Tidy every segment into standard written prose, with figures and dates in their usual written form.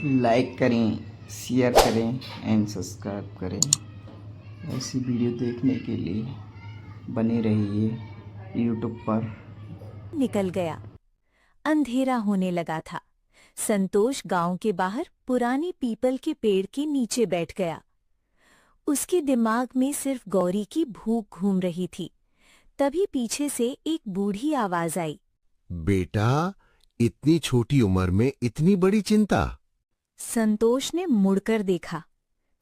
Like करें, share करें and subscribe करें। ऐसी वीडियो देखने के लिए बने रहिए यूट्यूब पर। निकल गया। अंधेरा होने लगा था। संतोष गांव के बाहर पुरानी पीपल के पेड़ के नीचे बैठ गया। उसके दिमाग में सिर्फ गौरी की भूख घूम रही थी। तभी पीछे से एक बूढ़ी आवाज आई। बेटा, इतनी छोटी उम्र में इतनी बड़ी चिंता। संतोष ने मुड़कर देखा।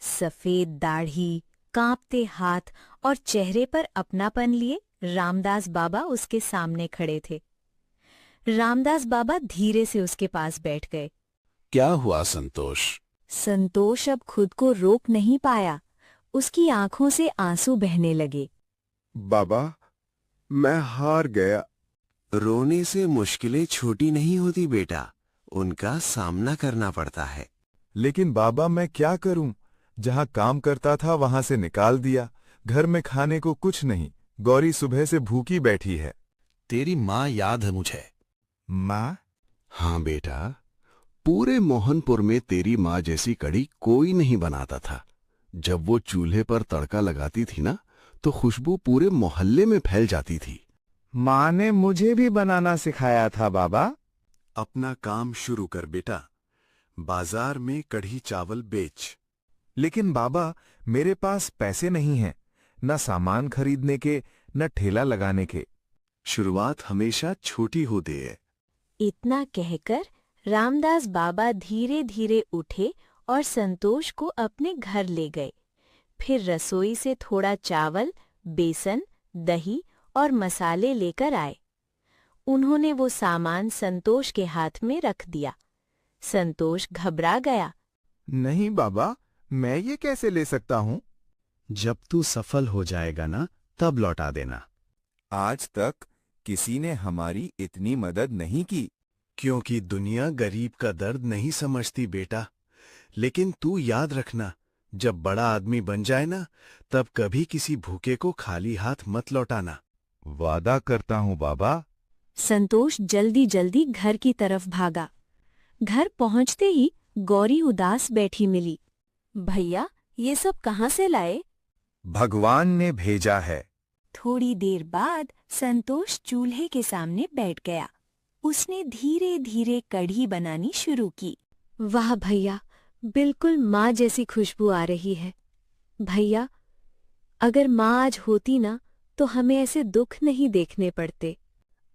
सफेद दाढ़ी, कांपते हाथ और चेहरे पर अपनापन लिए रामदास बाबा उसके सामने खड़े थे। रामदास बाबा धीरे से उसके पास बैठ गए। क्या हुआ संतोष? संतोष अब खुद को रोक नहीं पाया। उसकी आंखों से आंसू बहने लगे। बाबा, मैं हार गया। रोने से मुश्किलें छोटी नहीं होती बेटा, उनका सामना करना पड़ता है। लेकिन बाबा, मैं क्या करूं? जहां काम करता था वहां से निकाल दिया। घर में खाने को कुछ नहीं। गौरी सुबह से भूखी बैठी है। तेरी माँ याद है मुझे। माँ? हाँ बेटा, पूरे मोहनपुर में तेरी माँ जैसी कढ़ी कोई नहीं बनाता था। जब वो चूल्हे पर तड़का लगाती थी ना, तो खुशबू पूरे मोहल्ले में फैल जाती थी। माँ ने मुझे भी बनाना सिखाया था बाबा। अपना काम शुरू कर बेटा, बाजार में कढ़ी चावल बेच। लेकिन बाबा, मेरे पास पैसे नहीं हैं, न सामान खरीदने के न ठेला लगाने के। शुरुआत हमेशा छोटी होती है। इतना कहकर रामदास बाबा धीरे धीरे उठे और संतोष को अपने घर ले गए। फिर रसोई से थोड़ा चावल, बेसन, दही और मसाले लेकर आए। उन्होंने वो सामान संतोष के हाथ में रख दिया। संतोष घबरा गया। नहीं बाबा, मैं ये कैसे ले सकता हूं? जब तू सफल हो जाएगा ना, तब लौटा देना। आज तक किसी ने हमारी इतनी मदद नहीं की। क्योंकि दुनिया गरीब का दर्द नहीं समझती बेटा। लेकिन तू याद रखना, जब बड़ा आदमी बन जाए ना, तब कभी किसी भूखे को खाली हाथ मत लौटाना। वादा करता हूं बाबा। संतोष जल्दी जल्दी घर की तरफ भागा। घर पहुंचते ही गौरी उदास बैठी मिली। भैया, ये सब कहाँ से लाए? भगवान ने भेजा है। थोड़ी देर बाद संतोष चूल्हे के सामने बैठ गया। उसने धीरे धीरे कढ़ी बनानी शुरू की। वाह भैया, बिल्कुल माँ जैसी खुशबू आ रही है। भैया, अगर माँ आज होती ना, तो हमें ऐसे दुख नहीं देखने पड़ते।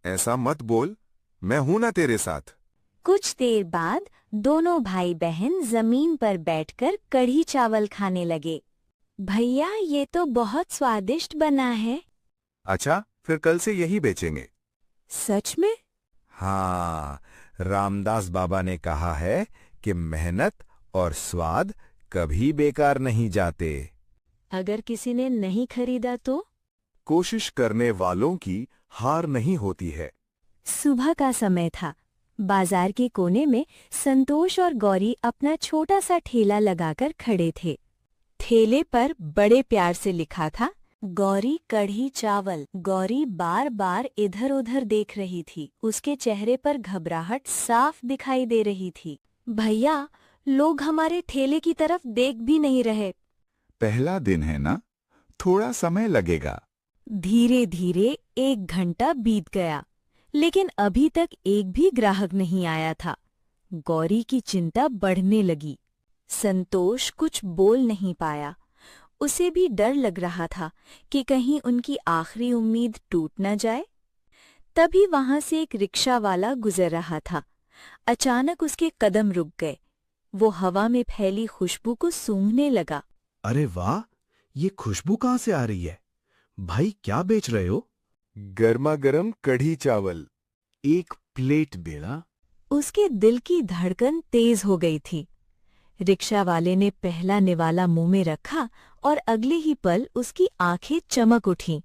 ऐसा मत बोल, मैं हूं ना तेरे साथ। कुछ देर बाद दोनों भाई बहन जमीन पर बैठकर कढ़ी चावल खाने लगे। भैया, ये तो बहुत स्वादिष्ट बना है। अच्छा, फिर कल से यही बेचेंगे। सच में? हाँ, रामदास बाबा ने कहा है कि मेहनत और स्वाद कभी बेकार नहीं जाते। अगर किसी ने नहीं खरीदा तो? कोशिश करने वालों की हार नहीं होती है। सुबह का समय था। बाजार के कोने में संतोष और गौरी अपना छोटा सा ठेला लगाकर खड़े थे। ठेले पर बड़े प्यार से लिखा था, गौरी कढ़ी चावल। गौरी बार बार इधर उधर देख रही थी। उसके चेहरे पर घबराहट साफ दिखाई दे रही थी। भैया, लोग हमारे ठेले की तरफ देख भी नहीं रहे। पहला दिन है ना, थोड़ा समय लगेगा। धीरे धीरे 1 घंटा बीत गया, लेकिन अभी तक एक भी ग्राहक नहीं आया था। गौरी की चिंता बढ़ने लगी। संतोष कुछ बोल नहीं पाया। उसे भी डर लग रहा था कि कहीं उनकी आखिरी उम्मीद टूट न जाए। तभी वहां से एक रिक्शा वाला गुजर रहा था। अचानक उसके कदम रुक गए। वो हवा में फैली खुशबू को सूंघने लगा। अरे वाह, ये खुशबू कहाँ से आ रही है? भाई, क्या बेच रहे हो? गर्मा गर्म कढ़ी चावल। 1 प्लेट बेड़ा। उसके दिल की धड़कन तेज हो गई थी। रिक्शा वाले ने पहला निवाला मुंह में रखा और अगले ही पल उसकी आंखें चमक उठीं।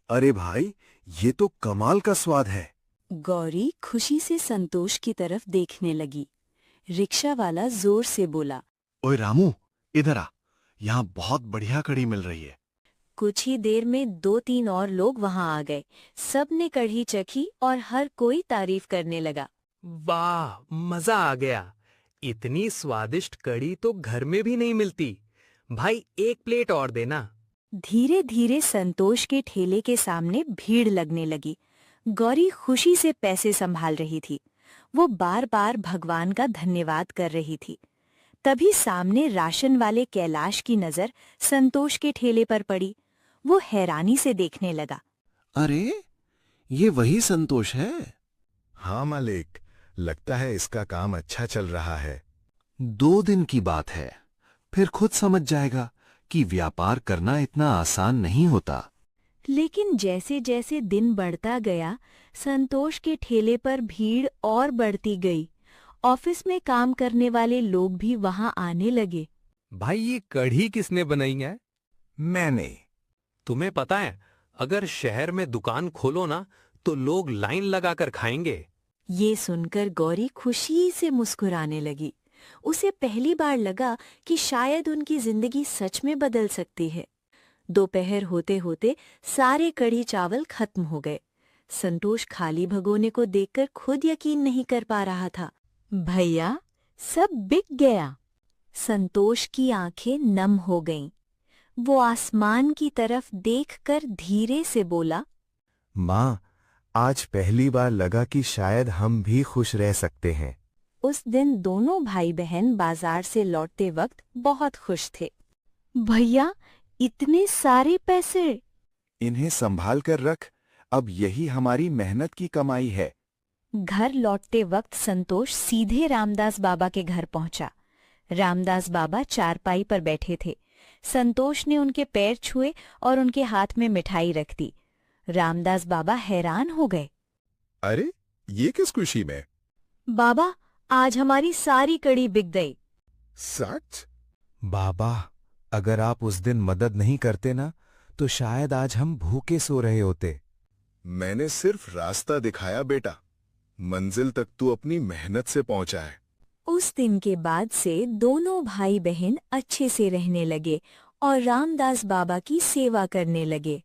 अरे भाई, ये तो कमाल का स्वाद है। गौरी खुशी से संतोष की तरफ देखने लगी। रिक्शा वाला जोर से बोला, ओए रामू, इधर आ, यहाँ बहुत बढ़िया कढ़ी मिल रही है। कुछ ही देर में 2-3 और लोग वहां आ गए। सबने कढ़ी चखी और हर कोई तारीफ करने लगा। वाह, मजा आ गया। इतनी स्वादिष्ट कड़ी तो घर में भी नहीं मिलती। भाई, एक प्लेट और देना। धीरे धीरे संतोष के ठेले के सामने भीड़ लगने लगी। गौरी खुशी से पैसे संभाल रही थी। वो बार बार भगवान का धन्यवाद कर रही थी। तभी सामने राशन वाले कैलाश की नजर संतोष के ठेले पर पड़ी। वो हैरानी से देखने लगा। अरे, ये वही संतोष है। हाँ मालिक, लगता है इसका काम अच्छा चल रहा है। 2 दिन की बात है, फिर खुद समझ जाएगा कि व्यापार करना इतना आसान नहीं होता। लेकिन जैसे जैसे दिन बढ़ता गया, संतोष के ठेले पर भीड़ और बढ़ती गई। ऑफिस में काम करने वाले लोग भी वहां आने लगे। भाई, ये कढ़ी किसने बनाई है? मैंने। तुम्हें पता है, अगर शहर में दुकान खोलो ना तो लोग लाइन लगाकर खाएंगे। ये सुनकर गौरी खुशी से मुस्कुराने लगी। उसे पहली बार लगा कि शायद उनकी जिंदगी सच में बदल सकती है। दोपहर होते होते सारे कढ़ी चावल खत्म हो गए। संतोष खाली भगोने को देखकर खुद यकीन नहीं कर पा रहा था। भैया, सब बिक गया। संतोष की आंखें नम हो गईं। वो आसमान की तरफ देखकर धीरे से बोला, माँ, आज पहली बार लगा कि शायद हम भी खुश रह सकते हैं। उस दिन दोनों भाई बहन बाजार से लौटते वक्त बहुत खुश थे। भैया, इतने सारे पैसे! इन्हें संभाल कर रख, अब यही हमारी मेहनत की कमाई है। घर लौटते वक्त संतोष सीधे रामदास बाबा के घर पहुंचा। रामदास बाबा चारपाई पर बैठे थे। संतोष ने उनके पैर छुए और उनके हाथ में मिठाई रख दी। रामदास बाबा हैरान हो गए। अरे, ये किस खुशी में? बाबा, आज हमारी सारी कड़ी बिक गई। सच? बाबा, अगर आप उस दिन मदद नहीं करते ना, तो शायद आज हम भूखे सो रहे होते। मैंने सिर्फ रास्ता दिखाया बेटा, मंजिल तक तू अपनी मेहनत से पहुंचा है। उस दिन के बाद से दोनों भाई बहन अच्छे से रहने लगे और रामदास बाबा की सेवा करने लगे।